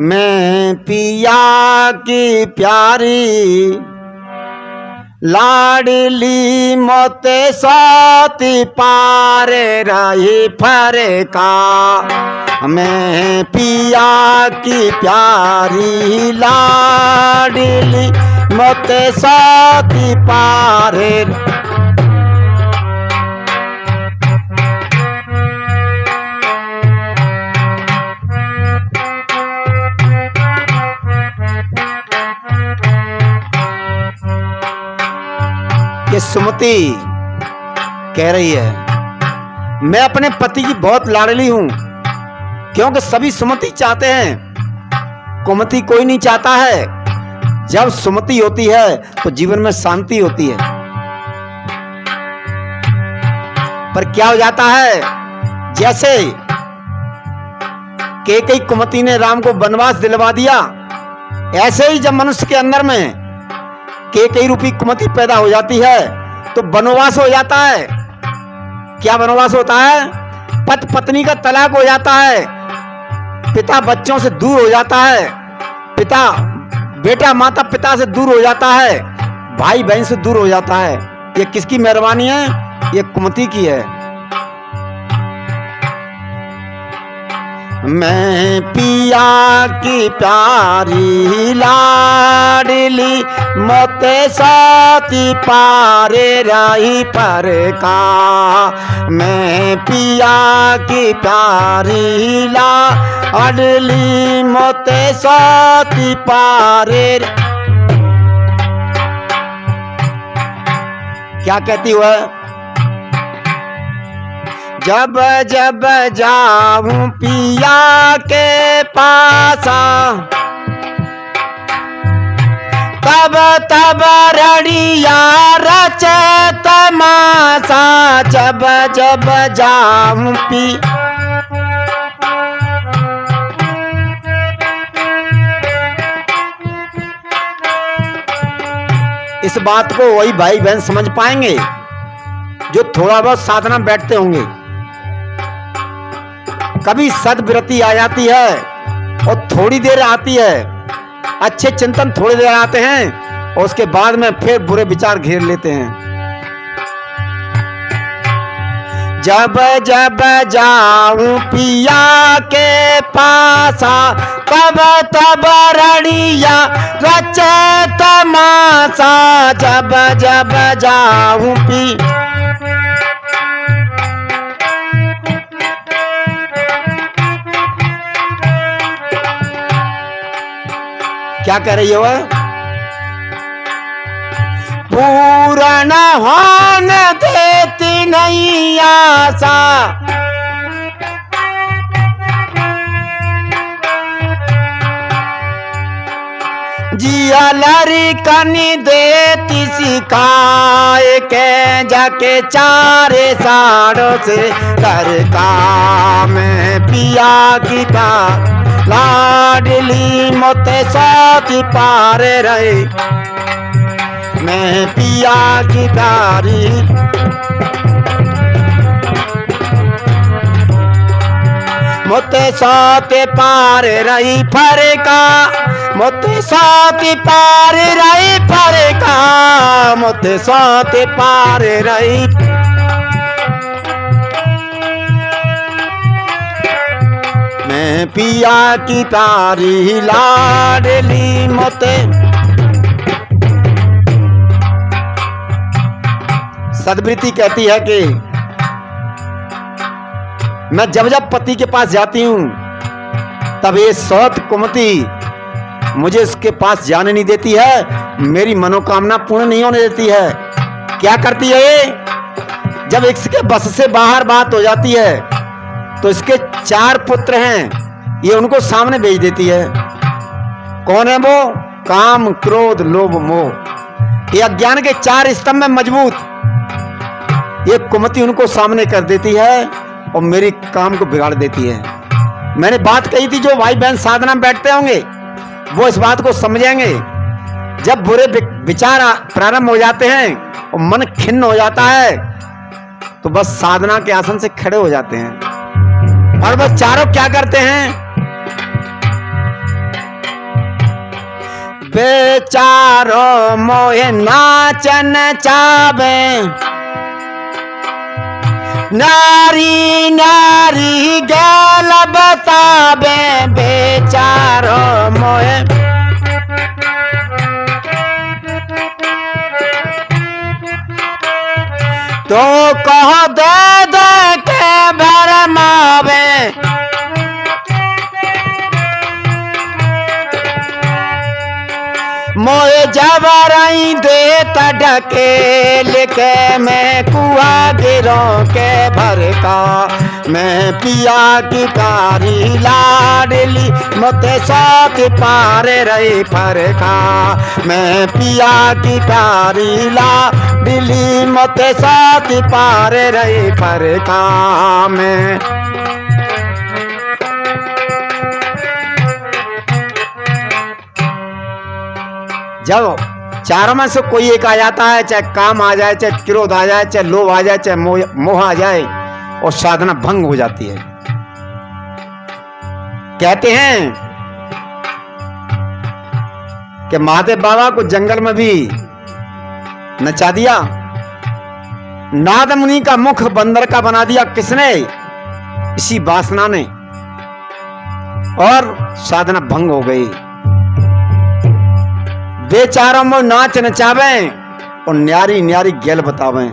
मैं पिया की प्यारी लाडली मोते साथी पारे रही फरका। मैं पिया की प्यारी लाडली मोते साथी पारे। ये सुमति कह रही है मैं अपने पति की बहुत लाडली हूं, क्योंकि सभी सुमति चाहते हैं, कुमति कोई नहीं चाहता है। जब सुमति होती है तो जीवन में शांति होती है। पर क्या हो जाता है, जैसे कैकेयी कुमति ने राम को वनवास दिलवा दिया, ऐसे ही जब मनुष्य के अंदर में कैकेयी रूपी कुमति पैदा हो जाती है तो वनवास हो जाता है। क्या वनवास होता है? पति पत्नी का तलाक हो जाता है, पिता बच्चों से दूर हो जाता है, बेटा माता पिता से दूर हो जाता है, भाई बहन से दूर हो जाता है। ये किसकी मेहरबानी है? ये कुमति की है। मैं पिया की प्यारी लाडली मोते साथी पारे रही फरका। मैं पिया की प्यारी लाडली मोते साथी पारे। क्या कहती हुआ? जब जब जाऊं पिया के पासा, तब तब रड़िया रचे तमाशा। जब जब जाऊं इस बात को वही भाई बहन समझ पाएंगे जो थोड़ा बहुत साधना बैठते होंगे। कभी सद्वृत्ति आ जाती है और थोड़ी देर आती है, अच्छे चिंतन थोड़ी देर आते हैं और उसके बाद में फिर बुरे विचार घेर लेते हैं। जब जब जाऊं पिया के पासा, तब तब रड़िया रचे तमाशा। जब जब जाऊं क्या कह रही हो? पूर्ण होने देती नहीं आशा, जिया लरी कनी देती सिखाए के जाके चारे साड़ों से कर का। मैं पिया की लाडली मोते साथी पारे रहे। मैं पिया की प्यारी मोते साथी पारे रही फरका। मोते साथी पारे रही फरका। मोते साथी पारे रही। मैं पिया की प्यारी लाडली मोते। सद्वृत्ति कहती है कि मैं जब जब पति के पास जाती हूं तब ये सौत कुमति मुझे इसके पास जाने नहीं देती है, मेरी मनोकामना पूर्ण नहीं होने देती है। क्या करती है ये? जब इसके बस से बाहर बात हो जाती है तो इसके 4 पुत्र हैं, ये उनको सामने भेज देती है। कौन है वो? काम क्रोध लोभ मोह। ये अज्ञान के 4 स्तंभ में मजबूत। ये कुमति उनको सामने कर देती है और मेरी काम को बिगाड़ देती है। मैंने बात कही थी, जो भाई बहन साधना में बैठते होंगे वो इस बात को समझेंगे। जब बुरे विचार प्रारंभ हो जाते हैं और मन खिन्न हो जाता है तो बस साधना के आसन से खड़े हो जाते हैं। और बस चारों क्या करते हैं? बेचारो मोहे नाचन चावे, नारी नारी गैल बतावे, बेचारो मोहे तो कहो दे दे के भरमावे, मोए जबरई दे तड़के लेके मैं कुआ गिरों के भर का, मैं पिया की कारी लाडली मोते साथ पारे रही फरका, मैं पिया की कारी लाडली मोते साथ पारे रही फरका। मैं जब चारों में से कोई एक आ जाता है, चाहे काम आ जाए, चाहे क्रोध आ जाए, चाहे लोभ आ जाए, चाहे मोह आ जाए, और साधना भंग हो जाती है। कहते हैं कि महादेव बाबा को जंगल में भी नचा दिया, नाद मुनि का मुख बंदर का बना दिया, किसने? इसी वासना ने, और साधना भंग हो गई। बेचारों में नाच नचावे और न्यारी न्यारी गेल बतावे।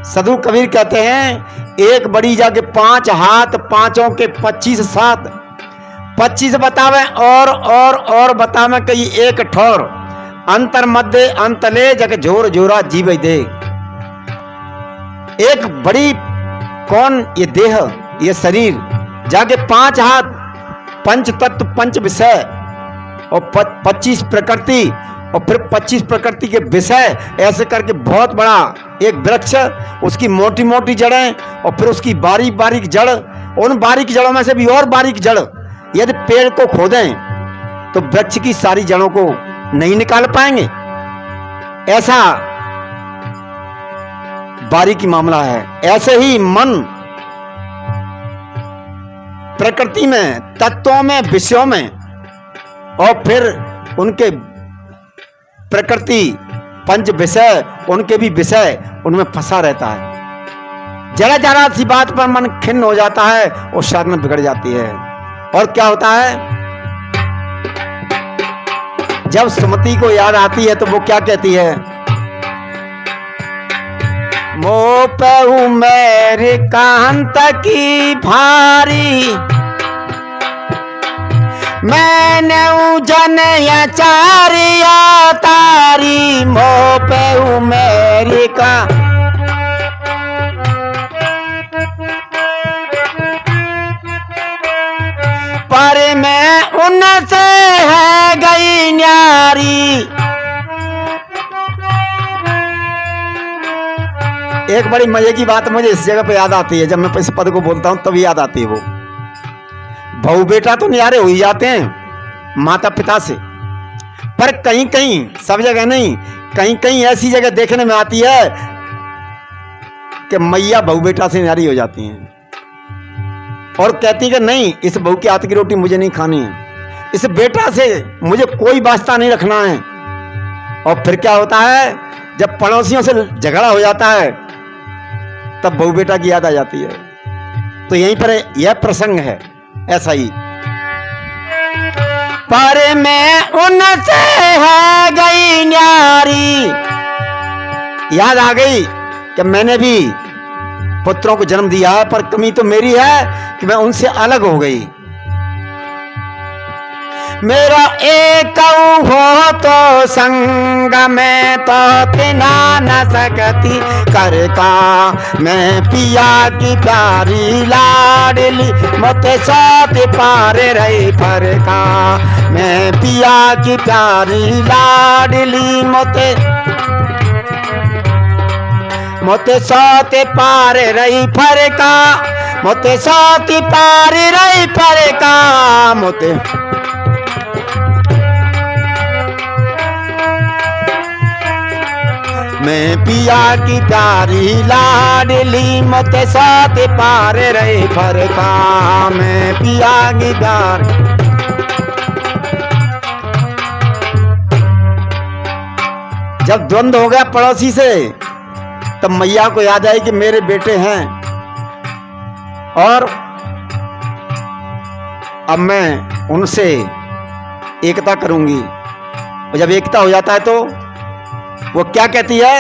साधु कबीर कहते हैं एक बड़ी जाके 5 हाथ, पांचों के 25 साथ, 25 बतावे और बतावे कि एक ठोर अंतर मध्य अंतले जग झोर झोरा जीव दे। एक बड़ी कौन? ये देह, ये शरीर, जाके 5 हाथ, पंच तत्व, पंच विषय, और 25 प्रकृति, और फिर 25 प्रकृति के विषय, ऐसे करके बहुत बड़ा एक वृक्ष, उसकी मोटी मोटी जड़ें, और फिर उसकी बारीक बारीक जड़, उन बारीक जड़ों में से भी और बारीक जड़। यदि पेड़ को खोदें तो वृक्ष की सारी जड़ों को नहीं निकाल पाएंगे, ऐसा बारीकी मामला है। ऐसे ही मन प्रकृति में, तत्वों में, विषयों में, और फिर उनके प्रकृति, पंच विषय, उनके भी विषय, उनमें फंसा रहता है। जरा जरा सी बात पर मन खिन्न हो जाता है और साधना बिगड़ जाती है। और क्या होता है? जब सुमति को याद आती है तो वो क्या कहती है? मोह पे मेरे कांत की भारी, मैंने जन चारिया तारी, मोह पे मेरी का पर मैं उनसे है गई न्यारी। एक बड़ी मजे की बात मुझे इस जगह पे याद आती है, जब मैं इस पद को बोलता हूं तभी याद आती है। वो बहू बेटा तो न्यारे हो ही जाते हैं माता पिता से, पर कहीं कहीं, सब जगह नहीं, कहीं कहीं ऐसी जगह देखने में आती है कि मैया बहू बेटा से न्यारी हो जाती हैं और कहती कि नहीं, इस बहू की हाथ की रोटी मुझे नहीं खानी है, इस बेटा से मुझे कोई वास्ता नहीं रखना है। और फिर क्या होता है? जब पड़ोसियों से झगड़ा हो जाता है तब बहू बेटा की याद आ जाती है। तो यहीं पर यह प्रसंग है ऐसा ही। पर मैं उनसे है गई न्यारी, याद आ गई कि मैंने भी पुत्रों को जन्म दिया है, पर कमी तो मेरी है कि मैं उनसे अलग हो गई। मेरा एक हो तो संग में तो तिना न सकती कर का, मैं पिया की प्यारी लाडली मोते साथ पारे रही पर का, मैं पिया की प्यारी लाडली मोते साथ पारे रही पर का, मोते साथ पारे रही पर का, मोते मैं पिया की प्यारी लाडली मोते साथ पारे रही फरका, मैं पिया की प्यार। जब द्वंद्व हो गया पड़ोसी से, तब मैया को याद आई कि मेरे बेटे हैं और अब मैं उनसे एकता करूंगी। और जब एकता हो जाता है तो वो क्या कहती है,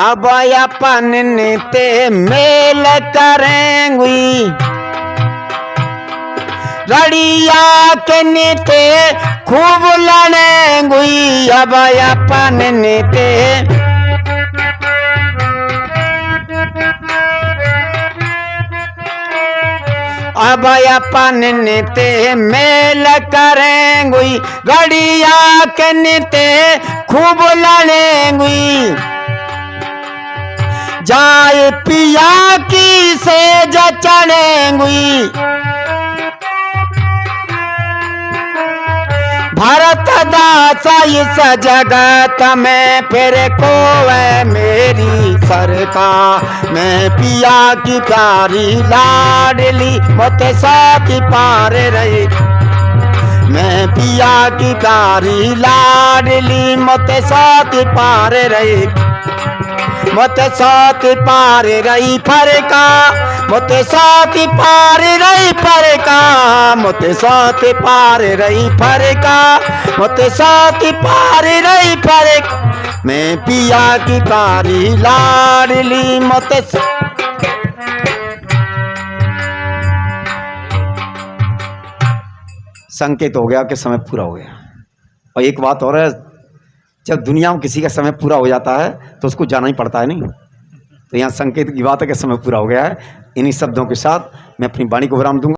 अब अपन नीते मेल करेंगी, रड़िया के नीते खूब लड़ेंगी। अब अपन नीते अब अपन नीते मेल करेंगी, रड़िया के नीते खूब लड़ेंगी। जाए पिया की सेज चढ़ेंगी, भरत दासा इस जगत में फिर को है मेरी सरकार। मैं पिया की प्यारी लाडली मत साथ पार रही, मैं पिया की प्यारी लाडली मत साथ पार रही, मत साथ पार रही फरका, मत साथ पार रही फरका, मत साथ पार रही फरका, मत साथ पार रही फरका। मैं पिया की प्यारी लाडली मत। संकेत हो गया कि समय पूरा हो गया। और एक बात और है, जब दुनिया में किसी का समय पूरा हो जाता है तो उसको जाना ही पड़ता है, नहीं? तो यहाँ संकेत की बात है कि समय पूरा हो गया है। इन्हीं शब्दों के साथ मैं अपनी वाणी को विराम दूंगा।